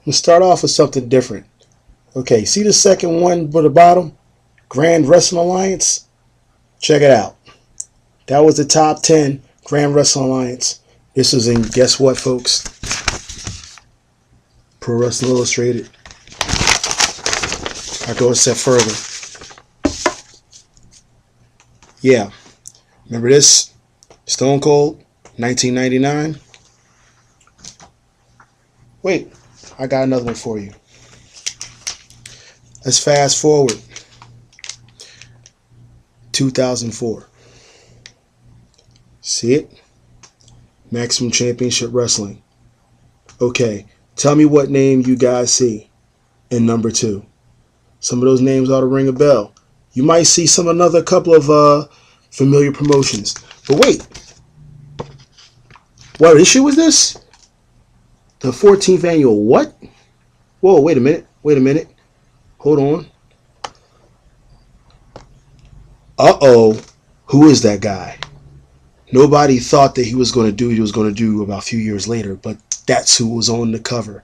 Let's start off with something different. Okay, see the second one at the bottom? Grand Wrestling Alliance? Check it out. That was the top 10 Grand Wrestling Alliance. This was in, guess what, folks? Pro Wrestling Illustrated. I go a step further. Yeah. Remember this? Stone Cold, 1999. Wait, I got another one for you. Let's fast forward. 2004. See it? Maximum Championship Wrestling. Okay, tell me what name you guys see in number 2. Some of those names ought to ring a bell. You might see another couple of familiar promotions. But wait. What issue was this? The 14th annual what? Whoa, wait a minute. Hold on. Uh-oh. Who is that guy? Nobody thought that he was going to do what he was going to do about a few years later, but that's who was on the cover.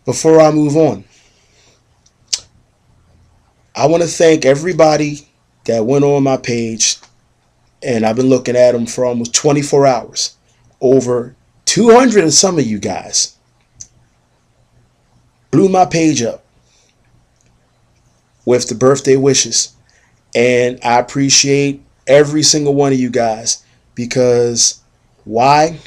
Before I move on, I want to thank everybody that went on my page, and I've been looking at them for almost 24 hours. Over 200 and some of you guys blew my page up with the birthday wishes. And I appreciate every single one of you guys, because why?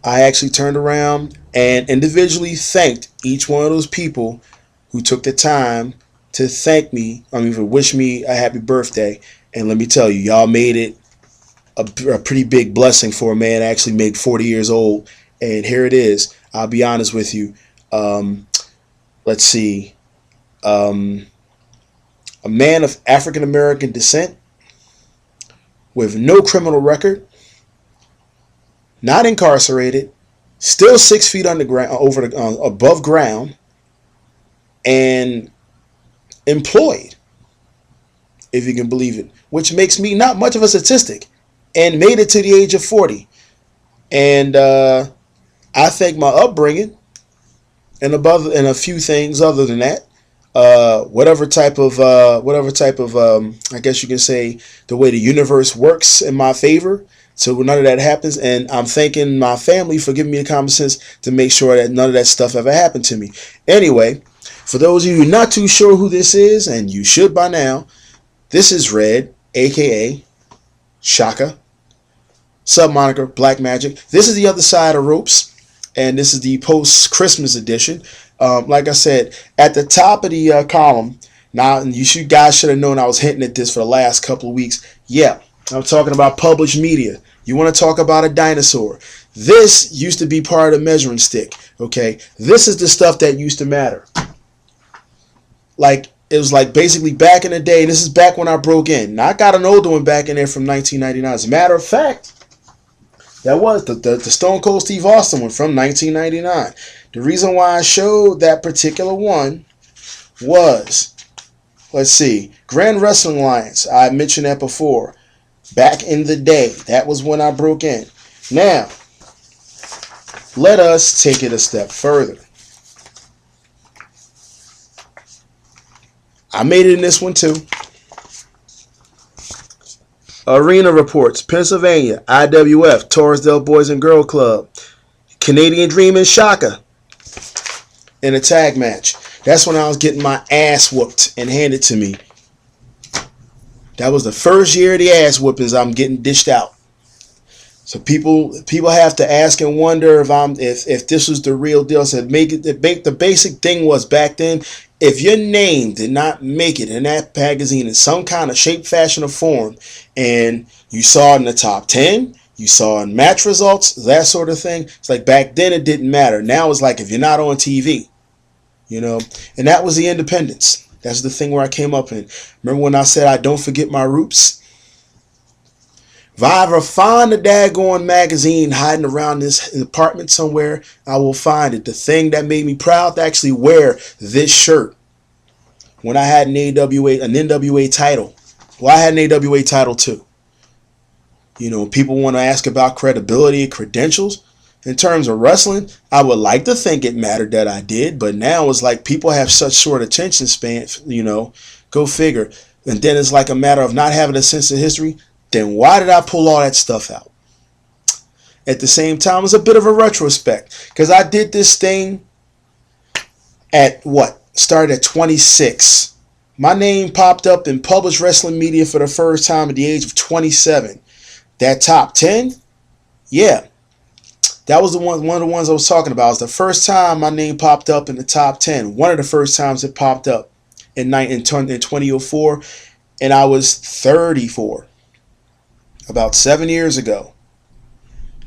I actually turned around and individually thanked each one of those people who took the time to thank me, to wish me a happy birthday. And let me tell you, y'all made it a pretty big blessing for a man actually made 40 years old. And here it is. I'll be honest with you. Let's see. A man of African American descent with no criminal record, not incarcerated, still 6 feet underground, above ground, and employed, if you can believe it, which makes me not much of a statistic, and made it to the age of 40. And I think my upbringing and a few things other than that, whatever type of I guess you can say the way the universe works in my favor, so none of that happens. And I'm thanking my family for giving me the common sense to make sure that none of that stuff ever happened to me. Anyway, for those of you not too sure who this is, and you should by now, this is Red, aka Shaka, sub moniker Black Magic. This is the other side of ropes, and this is the post-Christmas edition. Like I said, at the top of the column, now you guys should have known I was hinting at this for the last couple of weeks. Yeah, I'm talking about published media. You want to talk about a dinosaur? This used to be part of the measuring stick. Okay, this is the stuff that used to matter. Like, it was like basically back in the day. This is back when I broke in. Now, I got an older one back in there from 1999. As a matter of fact, that was the Stone Cold Steve Austin one from 1999. The reason why I showed that particular one was, let's see, Grand Wrestling Alliance. I mentioned that before. Back in the day, that was when I broke in. Now, let us take it a step further. I made it in this one too. Arena Reports, Pennsylvania, IWF, Torresdale Boys and Girl Club, Canadian Dream and Shaka in a tag match. That's when I was getting my ass whooped and handed to me. That was the first year of the ass whoopings I'm getting dished out. So people have to ask and wonder if this was the real deal. So the basic thing was back then, if your name did not make it in that magazine in some kind of shape, fashion, or form, and you saw it in the top 10, you saw in match results, that sort of thing, it's like back then it didn't matter. Now it's like if you're not on TV, and that was the independence. That's the thing where I came up in. Remember when I said I don't forget my roots? If I ever find a daggone magazine hiding around this apartment somewhere, I will find it. The thing that made me proud to actually wear this shirt when I had an NWA title. Well, I had an AWA title too. People want to ask about credibility and credentials. In terms of wrestling, I would like to think it mattered that I did, but now it's like people have such short attention span, go figure. And then it's like a matter of not having a sense of history. Then why did I pull all that stuff out? At the same time, it's a bit of a retrospect because I did this thing at started at 26. My name popped up in published wrestling media for the first time at the age of 27. That top 10, yeah, that was one of the ones I was talking about. It was the first time my name popped up in the top 10. One of the first times it popped up in 2004, and I was 34, about 7 years ago.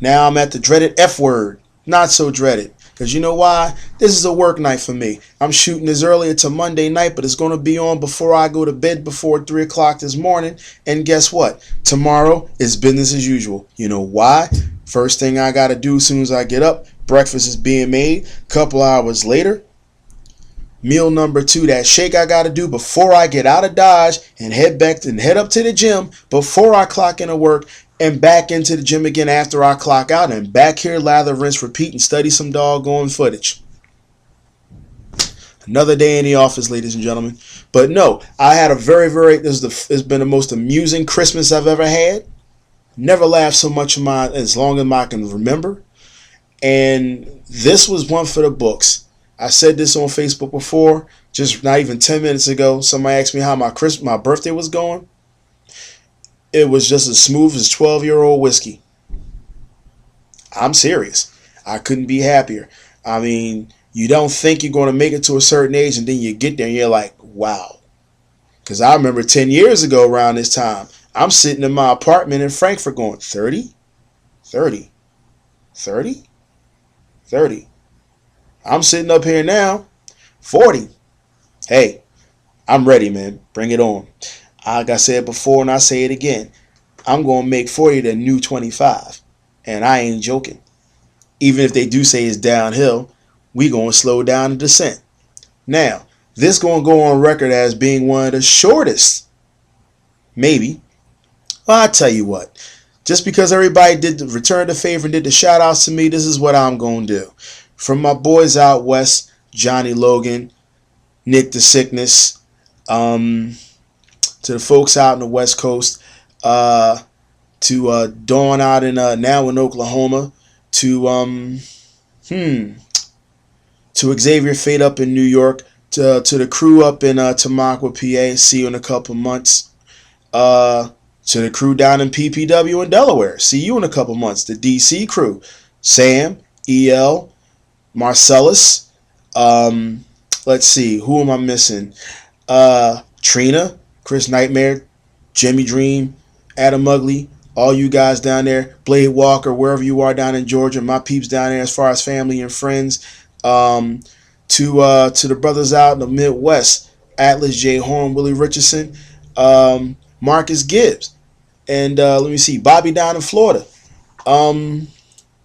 Now I'm at the dreaded F word. Not so dreaded. Because you know why? This is a work night for me. I'm shooting this early into Monday night, but it's going to be on before I go to bed before 3 o'clock this morning. And guess what? Tomorrow is business as usual. You know why? First thing I got to do as soon as I get up, breakfast is being made. Couple hours later, meal number 2, that shake I got to do before I get out of Dodge and head up to the gym before I clock into work. And back into the gym again after I clock out, and back here, lather, rinse, repeat, and study some doggone footage. Another day in the office, ladies and gentlemen. But no, I had a it's been the most amusing Christmas I've ever had. Never laughed so much as long as I can remember. And this was one for the books. I said this on Facebook before, just not even 10 minutes ago. Somebody asked me how my birthday was going. It was just as smooth as 12-year-old whiskey. I'm serious. I couldn't be happier. I mean, you don't think you're going to make it to a certain age, and then you get there and you're like, wow. Because I remember 10 years ago around this time, I'm sitting in my apartment in Frankfurt going, 30, 30, 30, 30. I'm sitting up here now, 40. Hey, I'm ready, man. Bring it on. Like I said before, and I say it again, I'm going to make 40 the new 25. And I ain't joking. Even if they do say it's downhill, we going to slow down the descent. Now, this going to go on record as being one of the shortest. Maybe. Well, I'll tell you what. Just because everybody did the return the favor and did the shout outs to me, this is what I'm going to do. From my boys out west, Johnny Logan, Nick the Sickness, to the folks out in the West Coast, to Dawn out in now in Oklahoma, to Xavier Fate up in New York, to the crew up in Tamaqua, PA. See you in a couple months. To the crew down in PPW in Delaware. See you in a couple months. The DC crew, Sam, EL, Marcellus. Let's see, who am I missing? Trina, Chris Nightmare, Jimmy Dream, Adam Ugly, all you guys down there, Blade Walker, wherever you are down in Georgia, my peeps down there as far as family and friends, to the brothers out in the Midwest, Atlas J. Horn, Willie Richardson, Marcus Gibbs, and let me see, Bobby down in Florida. Let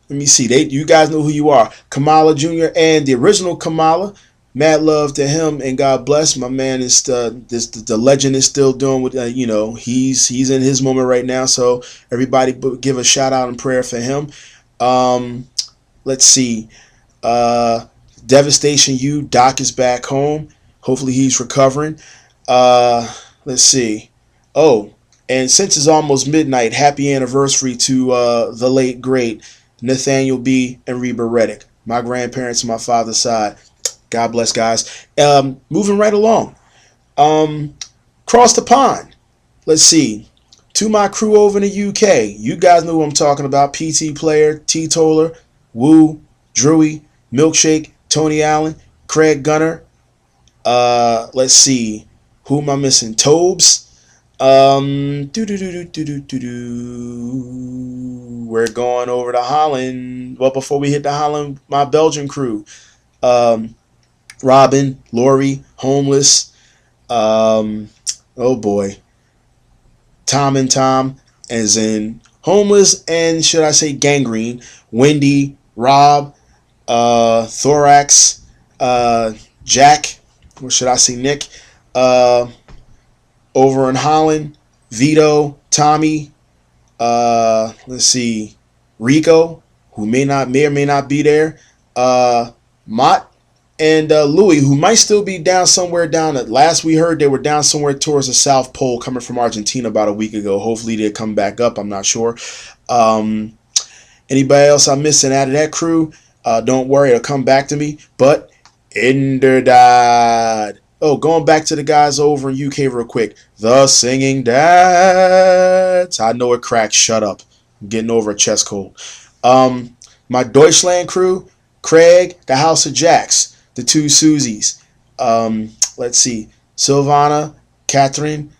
me see, you guys know who you are. Kamala Jr. and the original Kamala. Mad love to him, and God bless. My man is the legend is still doing what he's in his moment right now. So everybody give a shout out and prayer for him. Let's see, Devastation U. Doc is back home. Hopefully he's recovering. Let's see. Oh, and since it's almost midnight, happy anniversary to the late great Nathaniel B. and Reba Reddick, my grandparents on my father's side. God bless, guys. Moving right along. Cross the pond. Let's see. To my crew over in the UK. You guys know who I'm talking about. PT Player, T-Toller, Woo, Drewy, Milkshake, Tony Allen, Craig Gunner. Let's see. Who am I missing? Tobes. We're going over to Holland. Well, before we hit the Holland, my Belgian crew. Robin, Lori, Homeless, oh boy, Tom and Tom, as in Homeless, and should I say Gangrene, Wendy, Rob, Thorax, Jack, or should I say Nick, over in Holland, Vito, Tommy, Let's see, Rico, who may or may not be there. Mott and Louis, who might still be down somewhere down at last we heard they were down somewhere towards the South Pole coming from Argentina about a week ago. Hopefully they come back up. I'm not sure. Anybody else I'm missing out of that crew? Don't worry, it'll come back to me. But Inderdad. Oh, going back to the guys over in UK real quick. The Singing Dads. I know it cracks. Shut up. I'm getting over a chest cold. My Deutschland crew, Craig, the House of Jacks, the two Susies. Let's see. Silvana, Catherine,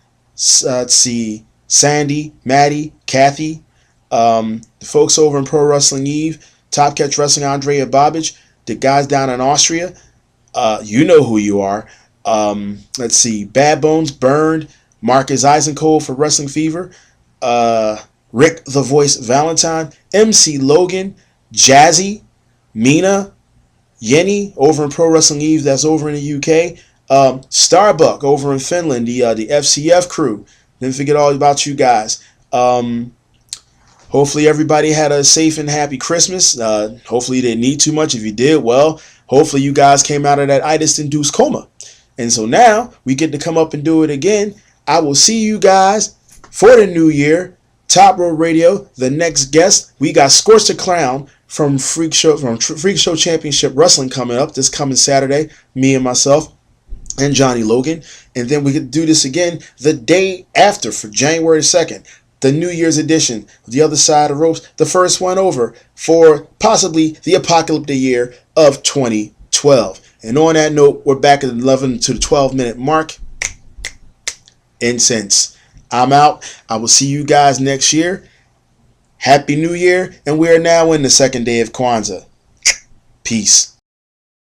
let's see. Sandy, Maddie, Kathy. The folks over in Pro Wrestling Eve, Top Catch Wrestling, Andrea Babic, the guys down in Austria, you know who you are. Let's see, Bad Bones, Burned, Marcus Eisenkole for Wrestling Fever, Rick the Voice Valentine, MC Logan, Jazzy, Mina, Yenny over in Pro Wrestling Eve, that's over in the UK, Starbuck over in Finland, the FCF crew. Didn't forget all about you guys. Hopefully everybody had a safe and happy Christmas. Hopefully you didn't need too much. If you did, well, hopefully you guys came out of that itis-induced coma. And so now we get to come up and do it again. I will see you guys for the new year. Top Road Radio, the next guest. We got Scorch the Clown from Freak Show Championship Wrestling coming up this coming Saturday. Me and myself and Johnny Logan. And then we could do this again the day after for January 2nd. The New Year's edition of The Other Side of the Ropes, the first one over for possibly the apocalyptic year of 2012. And on that note, we're back at the 11 to the 12-minute mark. Incense. I'm out. I will see you guys next year. Happy New Year. And we are now in the second day of Kwanzaa. Peace.